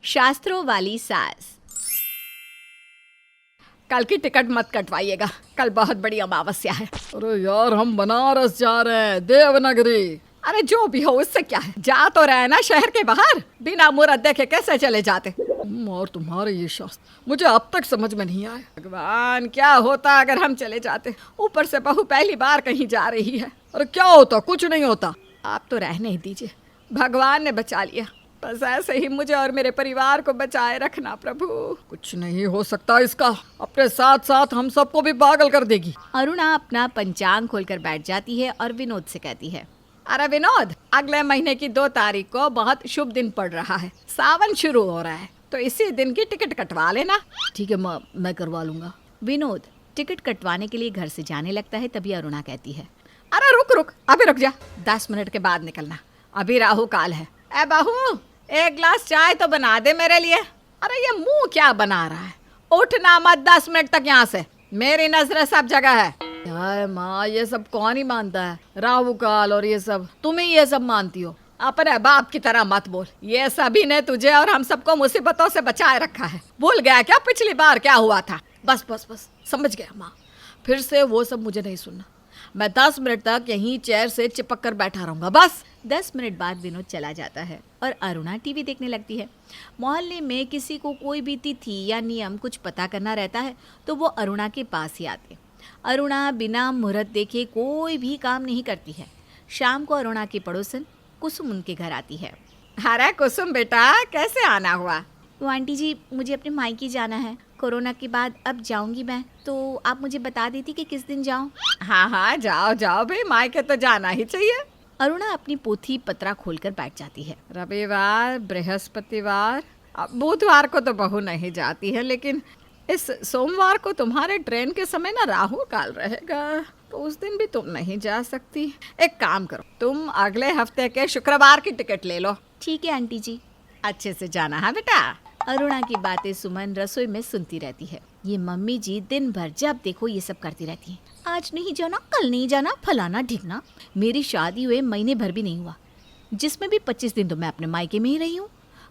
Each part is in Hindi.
शास्त्रों वाली सास। कल की टिकट मत कटवाइएगा, कल बहुत बड़ी अमावस्या है। अरे यार, हम बनारस जा रहे हैं, देवनागरी। अरे जो भी हो उससे क्या है, जा तो रहे ना शहर के बाहर, बिना मुहूर्त देखे कैसे चले जाते। और तुम्हारे ये शास्त्र मुझे अब तक समझ में नहीं आया। भगवान, क्या होता अगर हम चले जाते। ऊपर से बहू पहली बार कहीं जा रही है। अरे क्या होता, कुछ नहीं होता। आप तो रहने ही दीजिए, भगवान ने बचा लिया। बस ऐसे ही मुझे और मेरे परिवार को बचाए रखना प्रभु। कुछ नहीं हो सकता इसका, अपने साथ साथ हम सबको भी पागल कर देगी। अरुणा अपना पंचांग खोलकर बैठ जाती है और विनोद से कहती है, अरे विनोद, अगले महीने की 2 तारीख को बहुत शुभ दिन पड़ रहा है, सावन शुरू हो रहा है, तो इसी दिन की टिकट कटवा लेना। ठीक है माँ, मैं करवा लूंगा। विनोद टिकट कटवाने के लिए घर से जाने लगता है। तभी अरुणा कहती है, अरे रुक रुक, अभी रुक जा, 10 मिनट के बाद निकलना, अभी राहु काल है। ए बहू, एक ग्लास चाय तो बना दे मेरे लिए। अरे ये मुंह क्या बना रहा है, उठना मत 10 मिनट तक यहाँ से, मेरी नजरें सब जगह है। यार माँ, ये सब कौन ही मानता है, राहु काल और ये सब, तुम ही ये सब मानती हो। अपने बाप की तरह मत बोल, ये सभी ने तुझे और हम सबको मुसीबतों से बचाए रखा है। भूल गया क्या पिछली बार क्या हुआ था? बस बस बस, समझ गया माँ, फिर से वो सब मुझे नहीं सुनना। मैं 10 मिनट तक यहीं चेयर से चिपक कर बैठा रहूंगा बस। 10 मिनट बाद विनोद चला जाता है और अरुणा टीवी देखने लगती है। मोहल्ले में किसी को कोई भी तिथि या नियम कुछ पता करना रहता है तो वो अरुणा के पास ही आते। अरुणा बिना मुहूर्त देखे कोई भी काम नहीं करती है। शाम को अरुणा की पड़ोसन कुसुम उनके घर आती है। अरे कुसुम बेटा, कैसे आना हुआ? तो आंटी जी, मुझे अपने मायके जाना है, कोरोना के बाद अब जाऊंगी मैं, तो आप मुझे बता देती कि किस दिन जाऊं। हाँ हाँ, जाओ जाओ भाई, मायके तो जाना ही चाहिए। अरुणा अपनी पोथी पत्रा खोलकर बैठ जाती है। रविवार, बृहस्पतिवार, अब बुधवार को तो बहू नहीं जाती है, लेकिन इस सोमवार को तुम्हारे ट्रेन के समय ना राहु काल रहेगा, तो उस दिन भी तुम नहीं जा सकती। एक काम करो, तुम अगले हफ्ते के शुक्रवार की टिकट ले लो। ठीक है आंटी जी। अच्छे से जाना है बेटा। अरुणा की बातें सुमन रसोई में सुनती रहती है। ये मम्मी जी दिन भर जब देखो ये सब करती रहती है। आज नहीं जाना, कल नहीं जाना, फलाना ढिकना। मेरी शादी हुए महीने भर भी नहीं हुआ, जिसमें भी 25 दिन तो मैं अपने मायके में ही रही हूँ।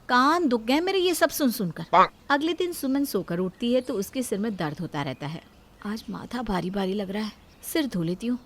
कान दुख गए मेरे ये सब सुन सुनकर। अगले दिन सुमन सोकर उठती है तो उसके सिर में दर्द होता रहता है। आज माथा भारी भारी लग रहा है, सिर धो लेती हूँ,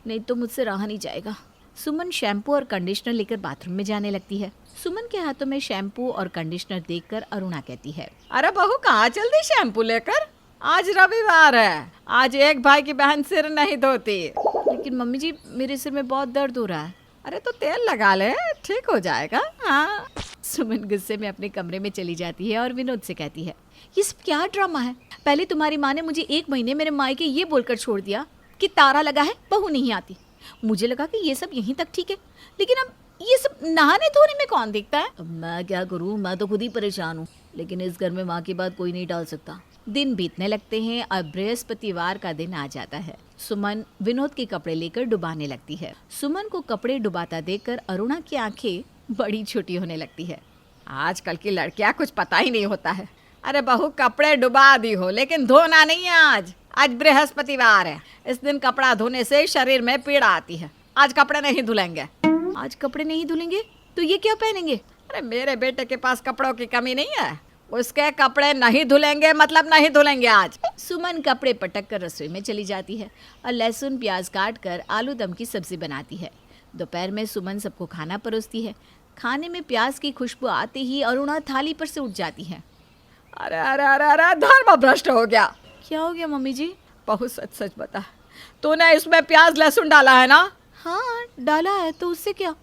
नहीं तो मुझसे रहा नहीं जाएगा। सुमन शैम्पू और कंडीशनर लेकर बाथरूम में जाने लगती है। सुमन के हाथों में शैम्पू और कंडीशनर देखकर अरुणा कहती है, अरे बहू, कहाँ चल दी शैम्पू लेकर? आज रविवार है, आज एक भाई की बहन सिर नहीं धोती। लेकिन मम्मी जी, मेरे सिर में बहुत दर्द हो रहा है। अरे तो तेल लगा ले, ठीक हो जाएगा। हाँ। सुमन गुस्से में अपने कमरे में चली जाती है और विनोद से कहती है, ये सब क्या ड्रामा है? पहले तुम्हारी माँ ने मुझे 1 महीने मेरे मायके ये बोलकर छोड़ दिया कि तारा लगा है, बहू नहीं आती। मुझे लगा कि ये सब यहीं तक ठीक है, लेकिन अब ये सब नहाने धोने में कौन देखता है? अब मैं क्या करूँ, मैं तो खुद ही परेशान हूँ, लेकिन इस घर में माँ की बात कोई नहीं टाल सकता। दिन बीतने लगते हैं और बृहस्पतिवार का दिन आ जाता है। सुमन विनोद के कपड़े लेकर डुबाने लगती है। सुमन को कपड़े डुबाता देखकर अरुणा की आंखें बड़ी छोटी होने लगती है। आजकल की लड़कियां कुछ पता ही नहीं होता है। अरे बहू, कपड़े डुबा दी हो, लेकिन धोना नहीं है। आज बृहस्पतिवार है, इस दिन कपड़ा धोने से शरीर में पीड़ा आती है। आज कपड़े नहीं धुलेंगे। आज कपड़े नहीं धुलेंगे तो ये क्या पहनेंगे? अरे मेरे बेटे के पास कपड़ों की कमी नहीं है, उसके कपड़े नहीं धुलेंगे मतलब नहीं धुलेंगे आज। सुमन कपड़े पटक कर रसोई में चली जाती है और लहसुन प्याज काट कर आलू दम की सब्जी बनाती है। दोपहर में सुमन सबको खाना परोसती है। खाने में प्याज की खुशबू आते ही अरुणा थाली पर से उठ जाती है। अरे अरे अरे अरे, धर्म भ्रष्ट हो गया। क्या हो गया मम्मी जी? बहुत सच सच बता, तूने इसमें प्याज लहसुन डाला है ना? हाँ डाला है, तो उससे क्या?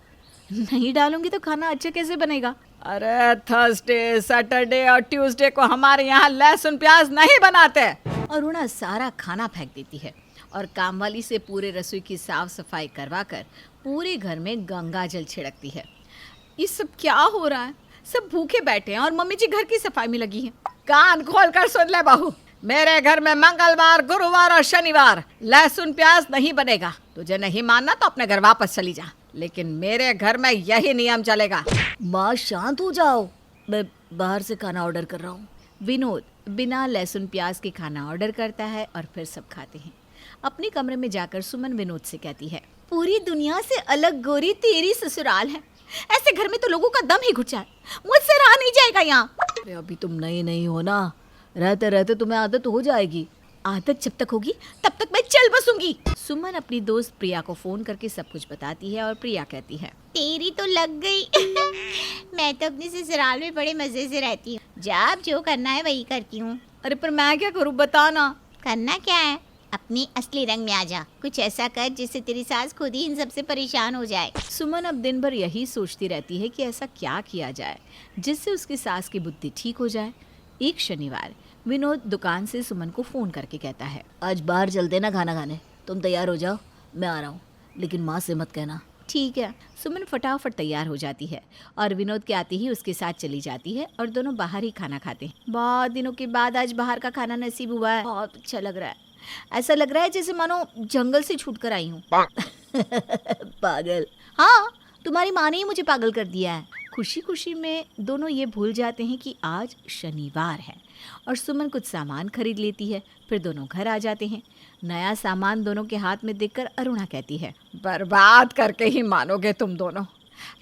नहीं डालूंगी तो खाना अच्छा कैसे बनेगा? अरे थर्सडे, सैटरडे और ट्यूसडे को हमारे यहाँ लहसुन प्याज नहीं बनाते। अरुणा सारा खाना फेंक देती है और कामवाली से पूरे रसोई की साफ सफाई करवा कर पूरे घर में गंगा जल छिड़कती है। ये सब क्या हो रहा है? सब भूखे बैठे हैं और मम्मी जी घर की सफाई में लगी हैं। कान खोल कर सुन ले बहू, मेरे घर में मंगलवार, गुरुवार और शनिवार लहसुन प्याज नहीं बनेगा। तुझे नहीं मानना तो अपने घर वापस चली जा, लेकिन मेरे घर में यही नियम चलेगा। माँ शांत हो जाओ, मैं बाहर से खाना ऑर्डर कर रहा हूँ। विनोद बिना लहसुन प्याज के खाना ऑर्डर करता है और फिर सब खाते हैं। अपने कमरे में जाकर सुमन विनोद से कहती है, पूरी दुनिया से अलग गोरी तेरी ससुराल है। ऐसे घर में तो लोगों का दम ही घुट जाए। मुझसे रहा नहीं जाएगा यहाँ। अरे अभी तुम नई नहीं हो ना, रहते रहते तुम्हें आदत हो जाएगी। आदत जब तक होगी तब तक मैं चल बसूंगी। सुमन अपनी दोस्त प्रिया को फोन करके सब कुछ बताती है और प्रिया कहती है, तेरी तो लग गई। मैं तो अपने ससुराल में बड़े मजे से रहती हूँ, जब जो करना है वही करती हूँ। अरे पर मैं क्या करूँ, बता ना। करना क्या है, अपने असली रंग में आ जा। कुछ ऐसा कर जिससे तेरी सास खुद ही इन सब से परेशान हो जाए। सुमन अब दिन भर यही सोचती रहती है कि ऐसा क्या किया जाए जिससे उसकी सास की बुद्धि ठीक हो जाए। एक शनिवार विनोद दुकान से सुमन को फोन करके कहता है, आज बाहर चलते ना खाना खाने, तुम तैयार हो जाओ, मैं आ रहा हूँ, लेकिन माँ से मत कहना। ठीक है। सुमन फटाफट तैयार हो जाती है और विनोद के आते ही उसके साथ चली जाती है और दोनों बाहर ही खाना खाते हैं। बहुत दिनों के बाद आज बाहर का खाना नसीब हुआ है, बहुत अच्छा लग रहा है। ऐसा लग रहा है जैसे मानो जंगल से छूट कर आई हूँ। पागल। हाँ, तुम्हारी माँ ने ही मुझे पागल कर दिया है। खुशी खुशी में दोनों ये भूल जाते हैं कि आज शनिवार है और सुमन कुछ सामान खरीद लेती है। फिर दोनों घर आ जाते हैं। नया सामान दोनों के हाथ में देखकर अरुणा कहती है, बर्बाद करके ही मानोगे तुम दोनों।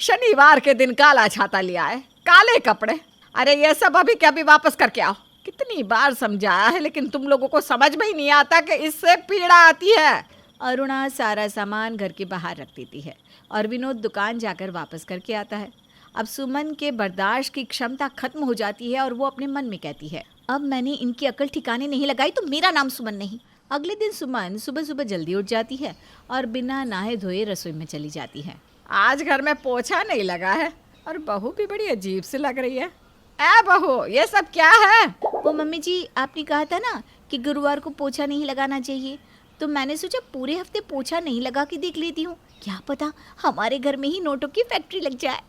शनिवार के दिन काला छाता लिया है, काले कपड़े। अरे ये सब अभी क्या भी वापस करके आओ। कितनी बार समझाया है लेकिन तुम लोगों को समझ में ही नहीं आता कि इससे पीड़ा आती है। अरुणा सारा सामान घर के बाहर रख देती है और विनोद दुकान जाकर वापस करके आता है। अब सुमन के बर्दाश्त की क्षमता खत्म हो जाती है और वो अपने मन में कहती है, अब मैंने इनकी अकल ठिकाने नहीं लगाई तो मेरा नाम सुमन नहीं। अगले दिन सुमन सुबह सुबह जल्दी उठ जाती है और बिना नहाए धोए रसोई में चली जाती है। आज घर में पोछा नहीं लगा है और बहू भी बड़ी अजीब सी लग रही है। ए बहू, ये सब क्या है? वो मम्मी जी, आपने कहा था ना कि गुरुवार को पोछा नहीं लगाना चाहिए, तो मैंने सोचा पूरे हफ्ते पोछा नहीं लगा के देख लेती हूँ, क्या पता हमारे घर में ही नोटों की फैक्ट्री लग जाए।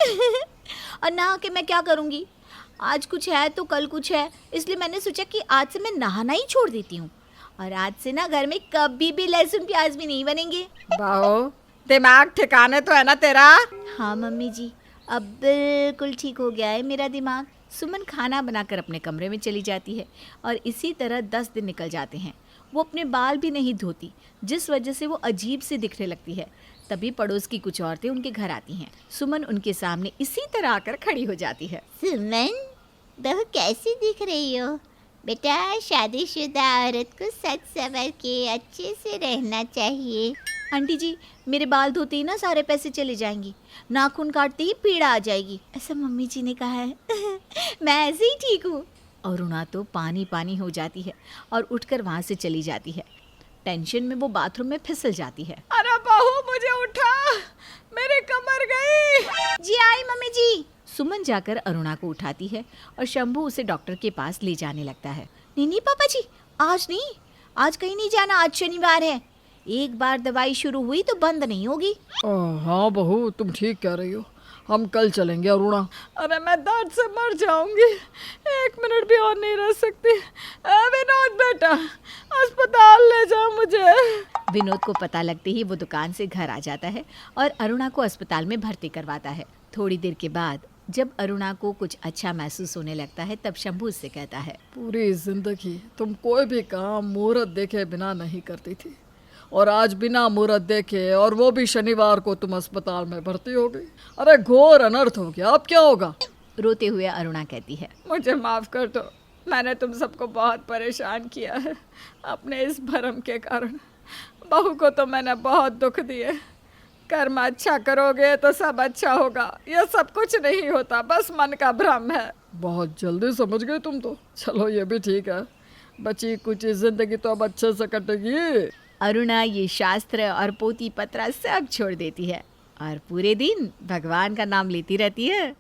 और नहा के मैं क्या करूँगी, आज कुछ है तो कल कुछ है, इसलिए मैंने सोचा कि आज से मैं नहाना ही छोड़ देती हूँ और आज से ना घर में कभी भी लहसुन प्याज भी नहीं बनेंगे। बहू, दिमाग ठिकाने तो है ना तेरा? हाँ मम्मी जी, अब बिल्कुल ठीक हो गया है मेरा दिमाग। सुमन खाना बनाकर अपने कमरे में चली जाती है और इसी तरह 10 दिन निकल जाते हैं। वो अपने बाल भी नहीं धोती, जिस वजह से वो अजीब सी दिखने लगती है। तभी पड़ोस की कुछ औरतें उनके घर आती हैं। सुमन उनके सामने इसी तरह आकर खड़ी हो जाती है। सुमन, बहू कैसी दिख रही हो? बेटा, शादीशुदा औरत को सच संवर के अच्छे से रहना चाहिए। आंटी जी, मेरे बाल धोते ही ना सारे पैसे चले जाएंगी, नाखून काटते ही पीड़ा आ जाएगी, ऐसा मम्मी जी ने कहा है। मैं ऐसे ही ठीक हूँ। अरुणा तो पानी पानी हो जाती है और उठकर वहाँ से चली जाती है। टेंशन में वो बाथरूम में फिसल जाती है। अरे बहू, मुझे उठा, मेरी कमर गई। जी आई मम्मी जी। सुमन जाकर अरुणा को उठाती है और शंभू उसे डॉक्टर के पास ले जाने लगता है। नहीं पापा जी, आज नहीं, आज कहीं नहीं जाना, आज शनिवार है। एक बार दवाई शुरू हुई तो बंद नहीं होगी। हाँ बहू, तुम ठीक कह रही हो, हम कल चलेंगे अरुणा। अरे मैं दर्द से मर जाऊंगी, 1 मिनट भी और नहीं रह सकती। विनोद बेटा, अस्पताल ले जाओ मुझे। विनोद को पता लगते ही वो दुकान से घर आ जाता है और अरुणा को अस्पताल में भर्ती करवाता है। थोड़ी देर के बाद जब अरुणा को कुछ अच्छा महसूस होने लगता है तब शंभू उससे कहता है, पूरी जिंदगी तुम कोई भी काम मुहूर्त देखे बिना नहीं करती थी और आज बिना मुहूर्त देखे, और वो भी शनिवार को, तुम अस्पताल में भर्ती हो गई। अरे घोर अनर्थ हो गया, अब क्या होगा? रोते हुए अरुणा कहती है, मुझे माफ कर दो, मैंने तुम सबको बहुत परेशान किया है अपने इस भरम के कारण। बहू को तो मैंने बहुत दुख दिए। कर्म अच्छा करोगे तो सब अच्छा होगा, ये सब कुछ नहीं होता, बस मन का भ्रम है। बहुत जल्दी समझ गए तुम तो। चलो ये भी ठीक है, बची कुछ जिंदगी तो अब अच्छे से कटेगी। अरुणा ये शास्त्र और पोती पत्रा सब छोड़ देती है और पूरे दिन भगवान का नाम लेती रहती है।